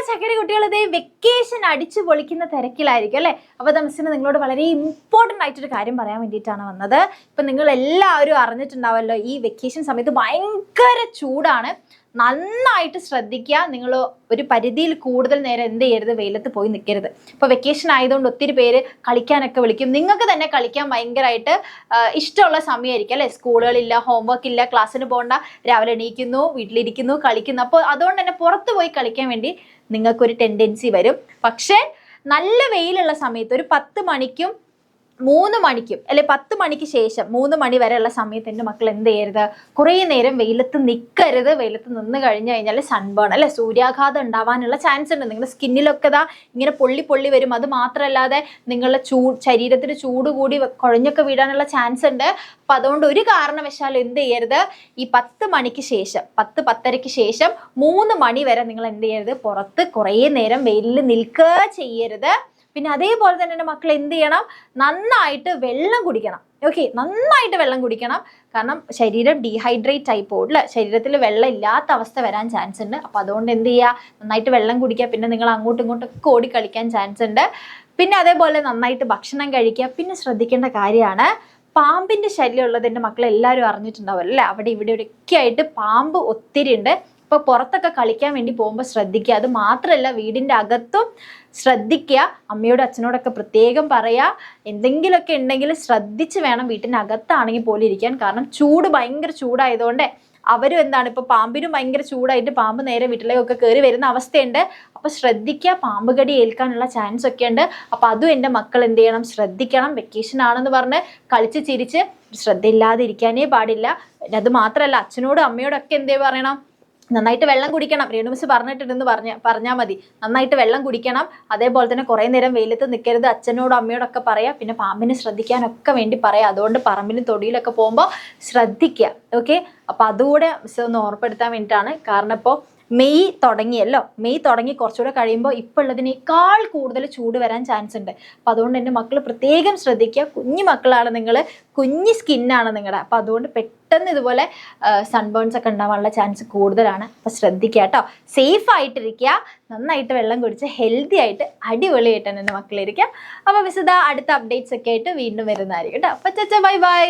ചക്കര കുട്ടികൾ ഇതേ വെക്കേഷൻ അടിച്ചു പൊളിക്കുന്ന തിരക്കിലായിരിക്കും അല്ലേ. അപ്പോൾ മിസ്സിന് നിങ്ങളോട് വളരെ ഇമ്പോർട്ടൻ്റ് ആയിട്ടൊരു കാര്യം പറയാൻ വേണ്ടിയിട്ടാണ് വന്നത്. ഇപ്പം നിങ്ങൾ എല്ലാവരും അറിഞ്ഞിട്ടുണ്ടാവല്ലോ, ഈ വെക്കേഷൻ സമയത്ത് ഭയങ്കര ചൂടാണ്. നന്നായിട്ട് ശ്രദ്ധിക്കുക. നിങ്ങൾ ഒരു പരിധിയിൽ കൂടുതൽ നേരം എന്ത് ചെയ്യരുത്, വെയിലത്ത് പോയി നിൽക്കരുത്. ഇപ്പോൾ വെക്കേഷൻ ആയതുകൊണ്ട് ഒത്തിരി പേര് കളിക്കാനൊക്കെ വിളിക്കും. നിങ്ങൾക്ക് തന്നെ കളിക്കാൻ ഭയങ്കരമായിട്ട് ഇഷ്ടമുള്ള സമയമായിരിക്കും അല്ലേ. സ്കൂളുകളില്ല, ഹോംവർക്ക് ഇല്ല, ക്ലാസ്സിന് പോകണ്ട, രാവിലെ എണീക്കുന്നു, വീട്ടിലിരിക്കുന്നു, കളിക്കുന്നു. അപ്പോൾ അതുകൊണ്ട് തന്നെ പുറത്ത് പോയി കളിക്കാൻ വേണ്ടി നിങ്ങൾക്കൊരു ടെൻഡൻസി വരും. പക്ഷേ നല്ല വെയിലുള്ള സമയത്ത് ഒരു 10 മണിക്കും 3 മണിക്കും അല്ലെ 10 മണിക്ക് ശേഷം 3 മണി വരെയുള്ള സമയത്ത് എൻ്റെ മക്കൾ എന്ത് ചെയ്യരുത്, കുറേ നേരം വെയിലത്ത് നിൽക്കരുത്. വെയിലത്ത് നിന്ന് കഴിഞ്ഞു കഴിഞ്ഞാൽ സൺബേൺ അല്ലെ, സൂര്യാഘാതം ഉണ്ടാവാനുള്ള ചാൻസ് ഉണ്ട്. നിങ്ങളുടെ സ്കിന്നിലൊക്കെ ഇങ്ങനെ പൊള്ളി വരും. അത് മാത്രമല്ലാതെ നിങ്ങളുടെ ശരീരത്തിന് ചൂട് കൂടി കുഴഞ്ഞൊക്കെ വീഴാനുള്ള ചാൻസ് ഉണ്ട്. അപ്പം അതുകൊണ്ട് ഒരു കാരണവശാലും എന്ത് ചെയ്യരുത്, ഈ 10 മണിക്ക് ശേഷം 10-10:30 ശേഷം 3 മണി വരെ നിങ്ങൾ എന്ത് ചെയ്യരുത്, പുറത്ത് കുറേ നേരം വെയിലിൽ നിൽക്കുക ചെയ്യരുത്. പിന്നെ അതേപോലെ തന്നെ എൻ്റെ മക്കൾ എന്ത് ചെയ്യണം, നന്നായിട്ട് വെള്ളം കുടിക്കണം. ഓക്കെ, നന്നായിട്ട് വെള്ളം കുടിക്കണം. കാരണം ശരീരം ഡീഹൈഡ്രേറ്റ് ആയി പോകും അല്ലേ, ശരീരത്തിൽ വെള്ളം ഇല്ലാത്ത അവസ്ഥ വരാൻ ചാൻസ് ഉണ്ട്. അപ്പോൾ അതുകൊണ്ട് എന്ത് ചെയ്യുക, നന്നായിട്ട് വെള്ളം കുടിക്കുക. പിന്നെ നിങ്ങൾ അങ്ങോട്ടും ഇങ്ങോട്ടൊക്കെ ഓടി കളിക്കാൻ ചാൻസ് ഉണ്ട്. പിന്നെ അതേപോലെ നന്നായിട്ട് ഭക്ഷണം കഴിക്കുക. പിന്നെ ശ്രദ്ധിക്കേണ്ട കാര്യമാണ്, പാമ്പിൻ്റെ ശല്യം ഉള്ളത് എൻ്റെ മക്കൾ എല്ലാവരും അറിഞ്ഞിട്ടുണ്ടാവുമല്ലോ അല്ലേ. അവിടെ ഇവിടെയൊക്കെ ആയിട്ട് പാമ്പ് ഒത്തിരി ഉണ്ട്. ഇപ്പോൾ പുറത്തൊക്കെ കളിക്കാൻ വേണ്ടി പോകുമ്പോൾ ശ്രദ്ധിക്കുക. അത് മാത്രമല്ല, വീടിൻ്റെ അകത്തും ശ്രദ്ധിക്കുക. അമ്മയോടും അച്ഛനോടൊക്കെ പ്രത്യേകം പറയുക, എന്തെങ്കിലുമൊക്കെ ഉണ്ടെങ്കിൽ ശ്രദ്ധിച്ച് വേണം വീട്ടിനകത്താണെങ്കിൽ പോലും ഇരിക്കാൻ. കാരണം ഭയങ്കര ചൂടായതുകൊണ്ട് അവരും ഇപ്പോൾ പാമ്പിനും ഭയങ്കര ചൂടായിട്ട് പാമ്പ് നേരെ വീട്ടിലേക്കൊക്കെ കയറി വരുന്ന അവസ്ഥയുണ്ട്. അപ്പോൾ ശ്രദ്ധിക്കുക, പാമ്പ് കടി ഏൽക്കാനുള്ള ചാൻസ് ഒക്കെ ഉണ്ട്. അപ്പോൾ അതും എൻ്റെ മക്കൾ എന്ത് ചെയ്യണം, ശ്രദ്ധിക്കണം. വെക്കേഷൻ ആണെന്ന് പറഞ്ഞ് കളിച്ച് ചിരിച്ച് ശ്രദ്ധയില്ലാതെ ഇരിക്കാനേ പാടില്ല. അത് മാത്രമല്ല, അച്ഛനോടും അമ്മയോടും ഒക്കെ എന്തേ പറയണം, നന്നായിട്ട് വെള്ളം കുടിക്കണം. രേണു മിസ് പറഞ്ഞിട്ടുണ്ടെന്ന് പറഞ്ഞാൽ മതി. നന്നായിട്ട് വെള്ളം കുടിക്കണം. അതേപോലെ തന്നെ കുറേ നേരം വെയിലത്ത് നിൽക്കരുത്. അച്ഛനോടും അമ്മയോടൊക്കെ പറയാം. പിന്നെ പാമ്പിനെ ശ്രദ്ധിക്കാനൊക്കെ വേണ്ടി പറയാം. അതുകൊണ്ട് പറമ്പിലും തൊടിയിലൊക്കെ പോകുമ്പോൾ ശ്രദ്ധിക്കുക. ഓക്കെ, അപ്പോൾ അതുകൂടെ മിസ് ഒന്ന് ഓർപ്പെടുത്താൻ വേണ്ടിയിട്ടാണ്. കാരണം ഇപ്പോൾ മെയ് തുടങ്ങിയല്ലോ, മെയ് തുടങ്ങി കുറച്ചുകൂടെ കഴിയുമ്പോൾ ഇപ്പോൾ ഉള്ളതിനേക്കാൾ കൂടുതൽ ചൂട് വരാൻ ചാൻസ് ഉണ്ട്. അപ്പോൾ അതുകൊണ്ട് എൻ്റെ മക്കൾ പ്രത്യേകം ശ്രദ്ധിക്കുക. കുഞ്ഞു മക്കളാണ് നിങ്ങൾ, കുഞ്ഞു സ്കിന്നാണ് നിങ്ങളുടെ. അപ്പോൾ അതുകൊണ്ട് പെട്ടെന്ന് ഇതുപോലെ സൺബേൺസ് ഒക്കെ ഉണ്ടാവാനുള്ള ചാൻസ് കൂടുതലാണ്. അപ്പോൾ ശ്രദ്ധിക്കുക കേട്ടോ. സേഫ് ആയിട്ടിരിക്കുക, നന്നായിട്ട് വെള്ളം കുടിച്ച് ഹെൽത്തി ആയിട്ട് അടിപൊളിയായിട്ടാണ് എൻ്റെ മക്കളിരിക്കുക. അപ്പോൾ മിസ് അടുത്ത അപ്ഡേറ്റ്സ് ഒക്കെ ആയിട്ട് വീണ്ടും വരുന്നതായിരിക്കും കേട്ടോ. അപ്പോൾ ബൈ ബൈ.